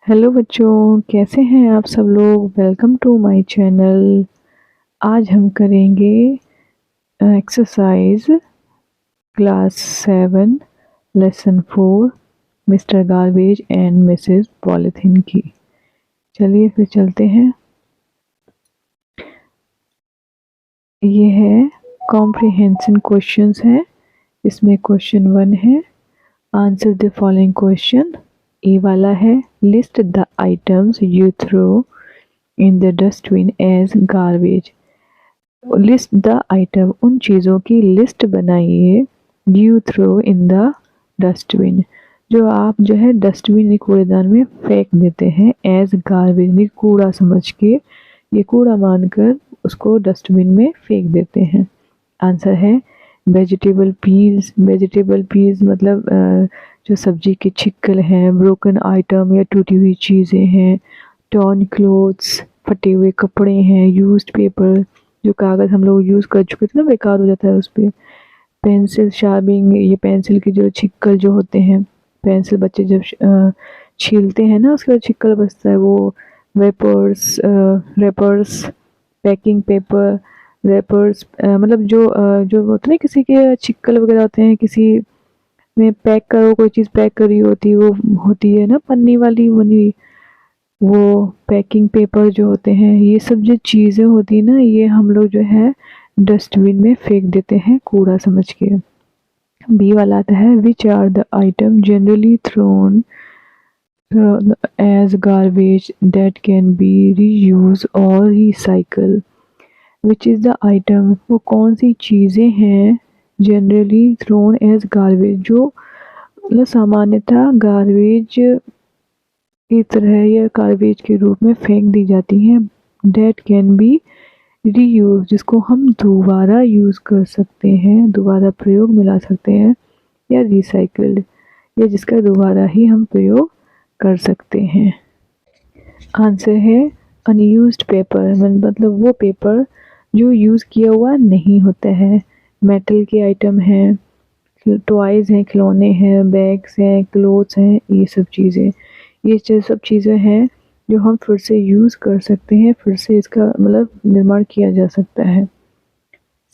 Hello बच्चों, कैसे हैं आप सब लोग। Welcome to my channel. आज हम करेंगे exercise class 7 lesson 4 Mr garbage and Mrs polythene की। चलिए फिर चलते हैं। ये है कॉम्प्रिहेंशन क्वेश्चंस हैं। इसमें क्वेश्चन 1 है answer the following question. A वाला है list the items you throw in the dustbin as garbage. List the item, उन चीज़ों की लिस्ट बनाइए you throw in the dustbin, जो आप जो है डस्टबिन कूड़ेदान में फेंक देते हैं एज गार्बेज, कूड़ा समझ के, ये कूड़ा मानकर उसको डस्टबिन में फेंक देते हैं। आंसर है वेजिटेबल पील्स। वेजिटेबल पील्स मतलब जो सब्जी के छिक्कल हैं, ब्रोकन आइटम या टूटी हुई चीज़ें हैं, टॉर्न क्लोथ्स, फटे हुए कपड़े हैं, यूज्ड पेपर, जो कागज़ हम लोग यूज़ कर चुके थे ना, बेकार हो जाता है उस पर, पेंसिल शार्पनिंग, ये पेंसिल के जो छिक्कल जो होते हैं, पेंसिल बच्चे जब छीलते हैं ना उसके बाद छिक्कल बचता है, वो wrappers, wrappers, packing paper, wrappers, मतलब जो होते हैं किसी के छिक्कल वगैरह होते हैं, किसी में पैक करो, कोई चीज़ पैक करी होती है, वो होती है ना पन्नी वाली बनी, वो पैकिंग पेपर जो होते हैं, ये सब जो चीज़ें होती है ना, ये हम लोग जो है डस्टबिन में फेंक देते हैं कूड़ा समझ के। बी वाला आता है which are the item generally thrown as garbage that can be reuse or recycle. Which is the item, वो कौन सी चीज़ें हैं जनरली थ्रोन एज गार्बेज, जो मतलब सामान्यतः गार्बेज की तरह या गार्बेज के रूप में फेंक दी जाती हैं। डेट कैन बी रीयूज, जिसको हम दोबारा यूज़ कर सकते हैं, दोबारा प्रयोग में ला सकते हैं, या रिसाइकल्ड, या जिसका दोबारा ही हम प्रयोग कर सकते हैं। आंसर है अनयूज्ड पेपर, मतलब वो पेपर जो यूज़ किया हुआ नहीं होता है। मेटल के आइटम हैं, टॉयज़ हैं, खिलौने हैं, बैग्स हैं, क्लोथ्स हैं, ये सब चीज़ें, ये सब चीज़ें हैं जो हम फिर से यूज़ कर सकते हैं, फिर से इसका मतलब निर्माण किया जा सकता है।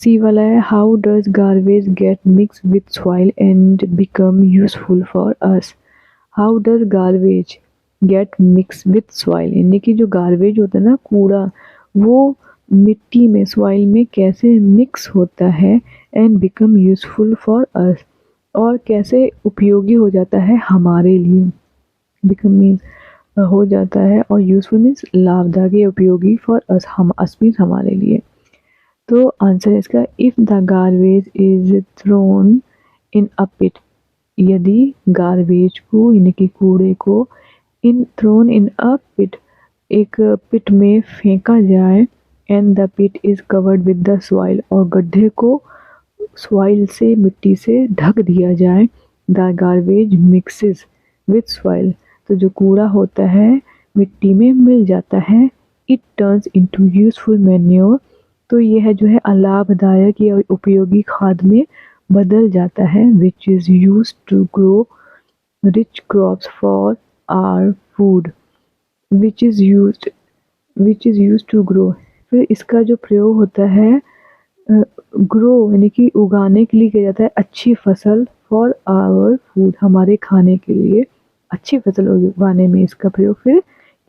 सी वाला है how does garbage gate mix with soil and become useful for us. How does garbage gate mix with soil, यानी कि जो गार्बेज होता है ना, कूड़ा, वो मिट्टी में, सॉइल में कैसे मिक्स होता है, and become useful for us, और कैसे उपयोगी हो जाता है हमारे लिए। बिकम मीन्स हो जाता है, और यूजफुल मीन्स लाभदायक, उपयोगी फॉर अस, हम अस मीन्स हमारे लिए। तो आंसर है इसका if the garbage is thrown in a pit, यदि गार्बेज को यानी कि कूड़े को थ्रोन इन अ पिट, एक पिट में फेंका जाए, and the pit is covered with the soil, और गड्ढे को सॉइल से, मिट्टी से ढक दिया जाए, the garbage mixes with soil, तो जो कूड़ा होता है मिट्टी में मिल जाता है, it turns into useful manure, तो यह जो है लाभदायक या उपयोगी खाद में बदल जाता है, which is used to grow rich crops for our food, which is used to grow, फिर इसका जो प्रयोग होता है ग्रो यानी कि उगाने के लिए किया जाता है अच्छी फसल, फॉर आवर फूड, हमारे खाने के लिए अच्छी फसल उगाने में इसका प्रयोग फिर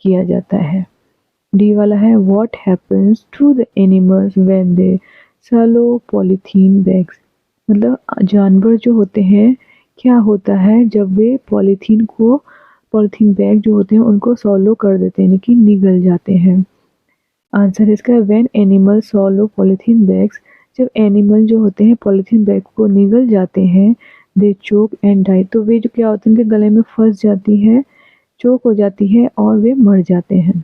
किया जाता है। डी वाला है what happens to the animals when they swallow polythene bags, मतलब जानवर जो होते हैं, क्या होता है जब वे पॉलीथीन बैग जो होते हैं उनको सॉलो कर देते हैं, यानी कि निगल जाते हैं। आंसर है इसका व्हेन एनिमल सॉलो पॉलीथीन बैग्स, जब एनिमल जो होते हैं पॉलीथीन बैग को निगल जाते हैं, दे चोक एंड डाई, तो वे जो क्या होते हैं, उनके गले में फंस जाती है, चोक हो जाती है, और वे मर जाते हैं।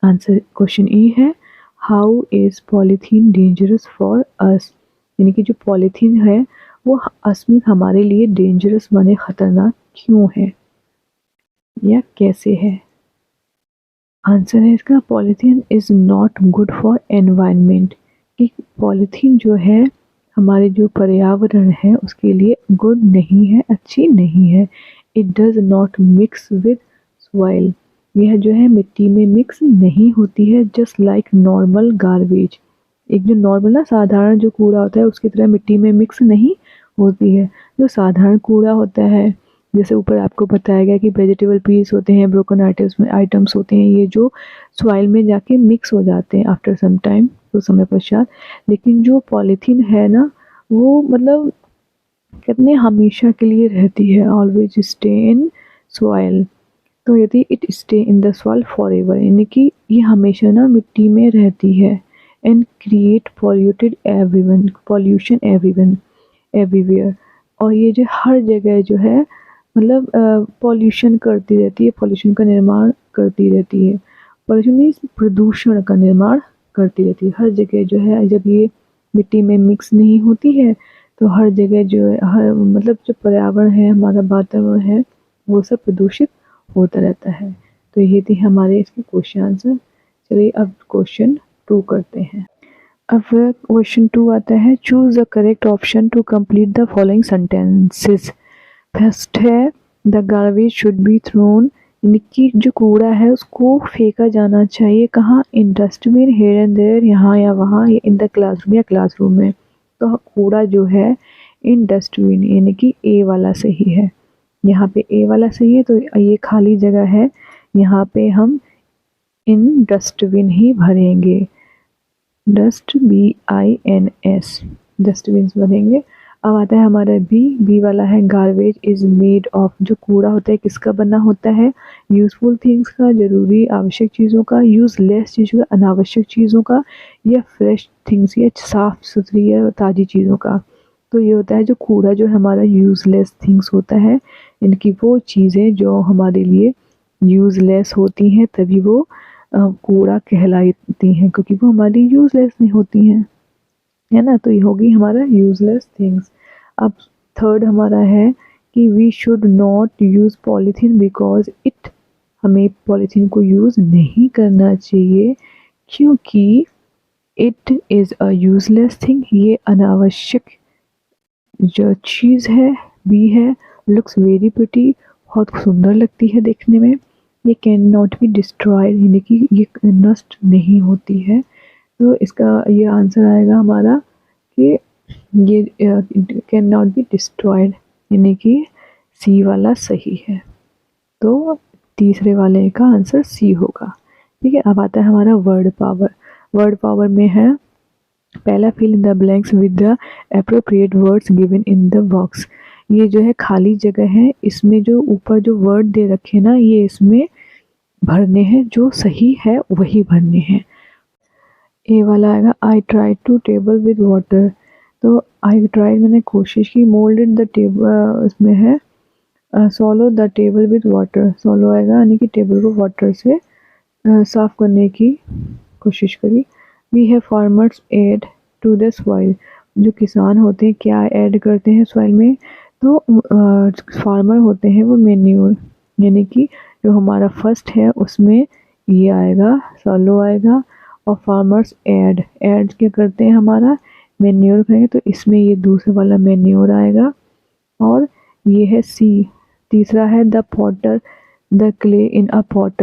आंसर क्वेश्चन ई है how is polythene dangerous for us, यानी कि जो पॉलीथीन है वो असमी हमारे लिए डेंजरस माने खतरनाक क्यों है, या कैसे है। आंसर है इसका polythene is not good for environment, कि पॉलीथीन जो है हमारे जो पर्यावरण है उसके लिए गुड नहीं है, अच्छी नहीं है। It does not mix with soil, यह जो है मिट्टी में मिक्स नहीं होती है, जस्ट लाइक नॉर्मल गार्बेज। एक जो नॉर्मल ना साधारण जो कूड़ा होता है उसकी तरह मिट्टी में मिक्स नहीं होती है। जो साधारण कूड़ा होता है, जैसे ऊपर आपको बताया गया कि वेजिटेबल पीस होते हैं, ब्रोकन आइटम्स होते हैं, ये जो सॉइल में जाके मिक्स हो जाते हैं आफ्टर सम टाइम, तो समय पश्चात। लेकिन जो पॉलीथीन है ना, वो मतलब कहते हैं हमेशा के लिए रहती है, ऑलवेज स्टे इन सॉइल। तो यदि it stay in the soil for ever, यानी कि ये हमेशा ना मिट्टी में रहती है। एंड क्रिएट पॉल्यूशन एवरीवेयर, और ये जो हर जगह जो है मतलब पॉल्यूशन करती रहती है, पॉल्यूशन का निर्माण करती रहती है। पॉल्यूशन मीन्स प्रदूषण का निर्माण करती रहती है हर जगह जो है। जब ये मिट्टी में मिक्स नहीं होती है तो हर जगह जो है हर मतलब जो पर्यावरण है, हमारा वातावरण है, वो सब प्रदूषित होता रहता है। तो ये थी हमारे इसके क्वेश्चन आंसर। चलिए अब क्वेश्चन 2 करते हैं। अब क्वेश्चन 2 आता है, choose the correct option to complete the following sentences. First है the garbage should be thrown, यानी कि जो कूड़ा है उसको फेंका जाना चाहिए। कहाँ? In dustbin, here and there, यहाँ या वहाँ, इन द क्लासरूम या क्लासरूम में। तो कूड़ा जो है इन डस्टबिन, यानी कि ए वाला सही है। यहाँ पे ए वाला सही है, तो ये खाली जगह है, यहाँ पे हम इन डस्टबिन ही भरेंगे। BINS, डस्टबिन भरेंगे। अब आता है हमारा बी वाला है, गार्बेज इज मेड ऑफ, जो कूड़ा होता है किसका बना होता है? यूजफुल थिंग्स का, जरूरी आवश्यक चीज़ों का, यूजलेस चीज़ों का, अनावश्यक चीज़ों का, या फ्रेश थिंग्स, या साफ सुथरी या ताज़ी चीज़ों का। तो ये होता है जो कूड़ा जो हमारा यूजलेस थिंग्स होता है, इनकी वो चीज़ें जो हमारे लिए यूजलेस होती हैं तभी वो कूड़ा कहलाती हैं, क्योंकि वो हमारी यूजलेस नहीं होती हैं, है ना। तो ये होगी हमारा यूजलेस थिंग्स। अब थर्ड हमारा है कि we should not use polythene because it, हमें पॉलीथीन को यूज़ नहीं करना चाहिए क्योंकि it is a useless thing, ये अनावश्यक जो चीज़ है। बी है, लुक्स वेरी प्रिटी, बहुत सुंदर लगती है देखने में। ये कैन नॉट बी डिस्ट्रॉयड, यानी कि ये नष्ट नहीं होती है। तो इसका ये आंसर आएगा हमारा कि ये कैन नॉट बी डिस्ट्रॉयड, यानी कि सी वाला सही है। तो तीसरे वाले का आंसर सी होगा। ठीक है, अब आता है हमारा वर्ड पावर। वर्ड पावर में है पहला, fill in the blanks with the appropriate words given in the box. ये जो है खाली जगह है, इसमें जो ऊपर जो वर्ड दे रखे ना, ये इसमें भरने हैं, जो सही है वही भरने हैं। ए वाला आएगा, I try to table with water. तो आई ट्राई मैंने कोशिश की, मोल्डेड द टेबल इसमें है, सॉलो द टेबल विद वाटर। सॉलो आएगा यानी कि टेबल को वाटर से साफ करने की कोशिश करी। We have farmers add to the soil, जो किसान होते हैं क्या ऐड करते हैं सॉइल में? तो फार्मर होते हैं वो मेन्योर, यानी कि जो हमारा फर्स्ट है उसमें ये आएगा, सॉलो आएगा। और फार्मर्स ऐड क्या करते हैं? हमारा मेन्योर करेंगे, तो इसमें ये दूसरा वाला मेन्योर आएगा। और ये है सी, तीसरा है the Potter the clay in a pot.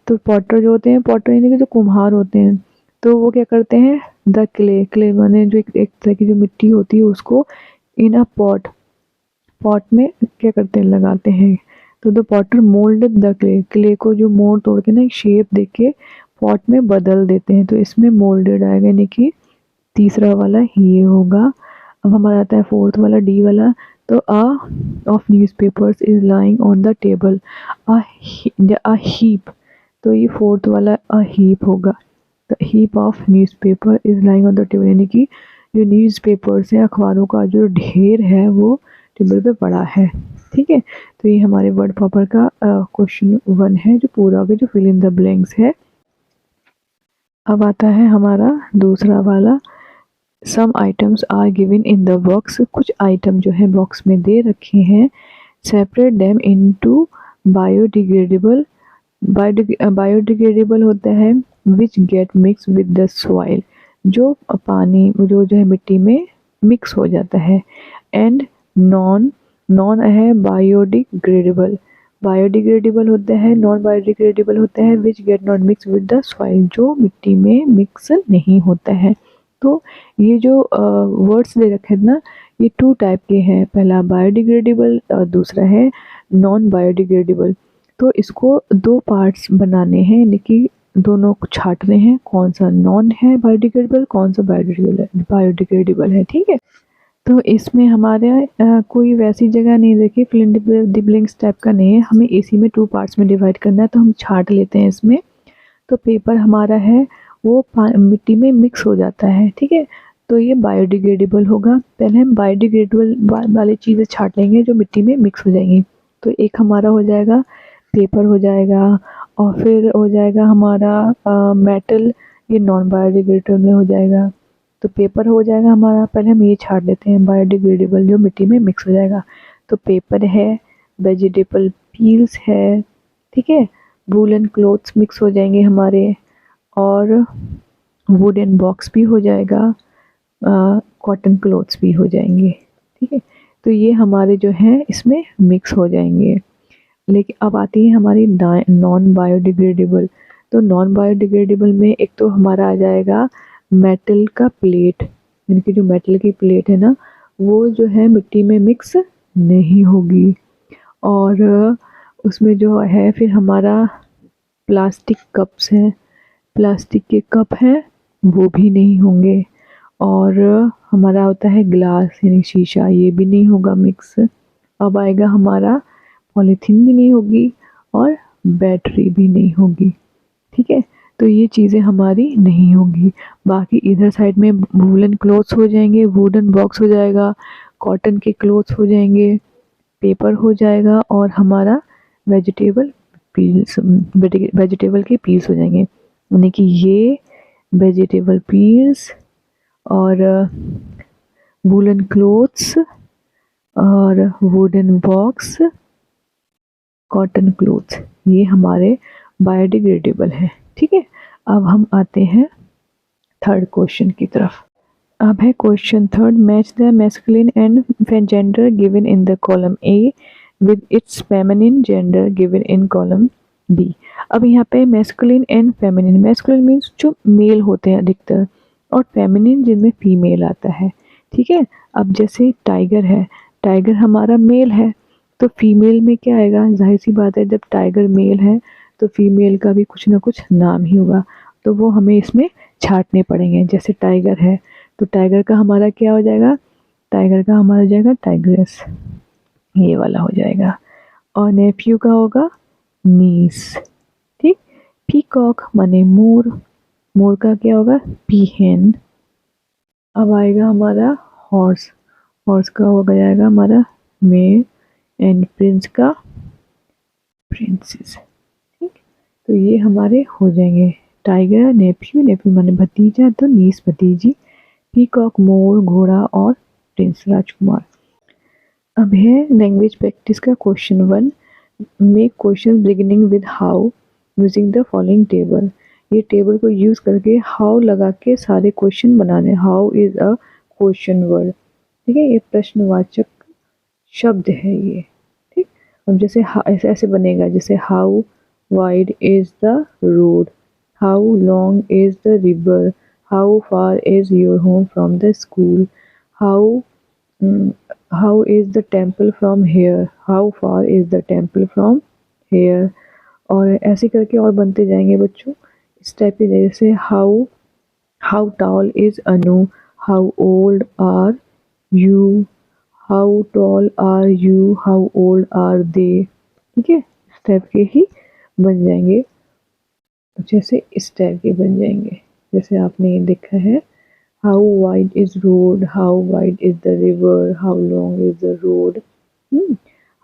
तो पॉटर जो होते हैं, पॉटर यानी कि जो कुम्हार होते हैं, तो वो क्या करते हैं? द क्ले माने जो एक तरह की जो मिट्टी होती है उसको इन अ पॉट में क्या करते हैं? लगाते हैं। तो the Potter mould the clay को जो मोड़ तोड़ के ना एक शेप दे के पॉट में बदल देते हैं, तो इसमें मोल्डेड आएगा, यानी कि तीसरा वाला ये होगा। अब हमारा आता है फोर्थ वाला, डी वाला। तो a of newspapers is lying on the table, a heap. तो ये फोर्थ वाला अ हीप होगा। The heap of newspaper is lying on the table, यानी कि जो न्यूज़पेपर्स हैं, अखबारों का जो ढेर है वो टेबल पे पड़ा है। ठीक है, तो ये हमारे वर्ड पावर का क्वेश्चन 1 है जो पूरा हो गया, जो फिल इन द ब्लैंक्स है। अब आता है हमारा दूसरा वाला, some items are given in the box. कुछ आइटम जो है बॉक्स में दे रखे हैं, separate them into biodegradable. Biodegradable होता है which get mix with the soil, जो पानी जो है मिट्टी में मिक्स हो जाता है। एंड नॉन है बायोडिग्रेडेबल, बायोडिग्रेडेबल होता है, नॉन बायोडिग्रेडेबल होता है, which get not mix with the soil, जो मिट्टी में मिक्स नहीं होता है। तो ये जो वर्ड्स दे रखे हैं ना, ये 2 टाइप के हैं, पहला बायोडिग्रेडेबल और दूसरा है नॉन बायोडिग्रेडेबल। तो इसको 2 पार्ट्स बनाने हैं, यानी कि दोनों को छांटने हैं, कौन सा नॉन है बायोडिग्रेडेबल, कौन सा बायोडिग्रेडेबल है, ठीक है। तो इसमें हमारे कोई वैसी जगह नहीं देखी, fill in the blanks type का नहीं है, हमें इसी में 2 पार्ट्स में डिवाइड करना है, तो हम छांट लेते हैं इसमें। तो पेपर हमारा है वो मिट्टी में मिक्स हो जाता है, ठीक है। तो ये बायोडिग्रेडेबल होगा। पहले हम बायोडिग्रेडेबल वाली चीज़ें छांट लेंगे जो मिट्टी में मिक्स हो जाएंगी। तो एक हमारा हो जाएगा पेपर हो जाएगा, और फिर हो जाएगा हमारा मेटल, ये नॉन बायोडिग्रेडेबल में हो जाएगा। तो पेपर हो जाएगा हमारा, पहले हम ये छांट लेते हैं बायोडिग्रेडेबल जो मिट्टी में मिक्स हो जाएगा। तो पेपर है, वेजिटेबल पील्स है, ठीक है, वूलन क्लोथ्स मिक्स हो जाएंगे हमारे, और वुडन बॉक्स भी हो जाएगा, कॉटन क्लोथ्स भी हो जाएंगे, ठीक है। तो ये हमारे जो हैं इसमें मिक्स हो जाएंगे। लेकिन अब आती है हमारी नॉन बायोडिग्रेडेबल। तो नॉन बायोडिग्रेडेबल में एक तो हमारा आ जाएगा मेटल का प्लेट, यानी कि जो मेटल की प्लेट है ना, वो जो है मिट्टी में मिक्स नहीं होगी। और उसमें जो है फिर हमारा प्लास्टिक कप्स हैं, प्लास्टिक के कप हैं, वो भी नहीं होंगे। और हमारा होता है ग्लास यानी शीशा, ये भी नहीं होगा मिक्स। अब आएगा हमारा पॉलीथीन भी नहीं होगी, और बैटरी भी नहीं होगी, ठीक है। तो ये चीज़ें हमारी नहीं होगी। बाकी इधर साइड में वूलन क्लोथ्स हो जाएंगे, वुडन बॉक्स हो जाएगा, कॉटन के क्लोथ्स हो जाएंगे, पेपर हो जाएगा, और हमारा वेजिटेबल के पील्स हो जाएंगे। यानी कि ये वेजिटेबल पील्स और वूलन क्लोथ्स और वुडन बॉक्स, कॉटन क्लोथ्स, ये हमारे बायोडिग्रेडेबल है, ठीक है। अब हम आते हैं थर्ड क्वेश्चन की तरफ। अब है question third, match the masculine and gender given in the column A with its feminine gender given in column B. अब यहाँ पे masculine and feminine, masculine means जो मेल होते हैं अधिकतर, और फेमिनिन जिनमें फीमेल आता है, ठीक है। अब जैसे टाइगर है, टाइगर हमारा मेल है, तो फीमेल में क्या आएगा, जाहिर सी बात है, जब टाइगर मेल है तो फीमेल का भी कुछ ना कुछ नाम ही होगा, तो वो हमें इसमें छांटने पड़ेंगे। जैसे टाइगर है, तो टाइगर का हमारा क्या हो जाएगा, टाइगर का हमारा हो जाएगा टाइग्रेस, ये वाला हो जाएगा। और नेफ्यू का होगा नीस, ठीक। पीकॉक माने मोर, मोर का क्या होगा पीहेन। अब आएगा हमारा हॉर्स, हॉर्स का हो जाएगा हमारा मेयर, एंड प्रिंस का प्रिंसेस, ठीक। तो ये हमारे हो जाएंगे टाइगर, नेफ्यू, नेफ्यू माने भतीजा, तो नीस भतीजी, पीकॉक मोर घोड़ा, और प्रिंस राजकुमार। अब है लैंग्वेज प्रैक्टिस का question 1, make question beginning with how using the following table. ये टेबल को यूज करके हाउ लगा के सारे क्वेश्चन बनाने। How is a question word, ठीक है, ये प्रश्नवाचक शब्द है ये, ठीक। अब जैसे ऐसे ऐसे बनेगा, जैसे how wide is the road, how long is the river, how far is your home from the school, how is the temple from here, how far is the temple from here. और ऐसे करके और बनते जाएंगे बच्चों इस type के, जैसे how tall is Anu, how old are you, how tall are you, how old are they, ठीक है। इस टाइप के ही बन जाएंगे, जैसे इस टाइप के बन जाएंगे, जैसे आपने ये देखा है, how wide is road, how wide is the river, how long is the road,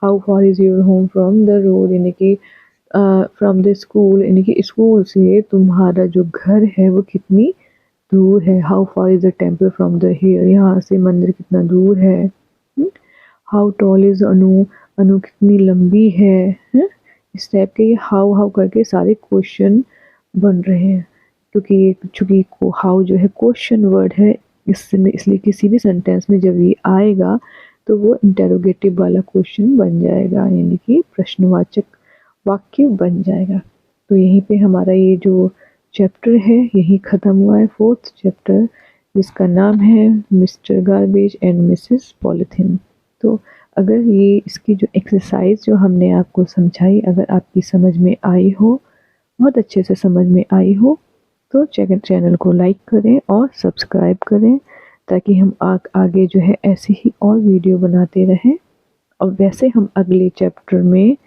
how far is your home from the road, यानी कि फ्रॉम द स्कूल, यानी कि स्कूल से तुम्हारा जो घर है वो कितनी दूर है। How far is the temple from the here, यहाँ से मंदिर कितना दूर है। हाउ टॉल इज अनु, अनु कितनी लंबी है, इस टाइप के ये हाउ हाउ करके सारे क्वेश्चन बन रहे हैं। क्योंकि चूँकि हाउ जो है क्वेश्चन वर्ड है, इसलिए किसी भी सेंटेंस में जब ये आएगा तो वो इंटेरोगेटिव वाला क्वेश्चन बन जाएगा, यानी कि प्रश्नवाचक वाक्य बन जाएगा। तो यहीं पे हमारा ये जो चैप्टर है यही ख़त्म हुआ है, 4th चैप्टर, जिसका नाम है mister garbage and Mrs polythene. तो अगर ये इसकी जो एक्सरसाइज जो हमने आपको समझाई अगर आपकी समझ में आई हो, बहुत अच्छे से समझ में आई हो, तो चैनल को लाइक करें और सब्सक्राइब करें, ताकि हम आगे जो है ऐसे ही और वीडियो बनाते रहें। और वैसे हम अगले चैप्टर में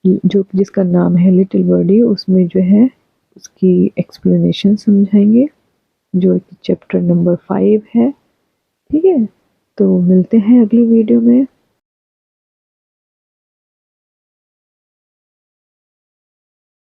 जो जिसका नाम है लिटिल बर्डी, उसमें जो है उसकी एक्सप्लेनेशन समझाएंगे, जो चैप्टर नंबर 5 है। ठीक है, तो मिलते हैं अगली वीडियो में।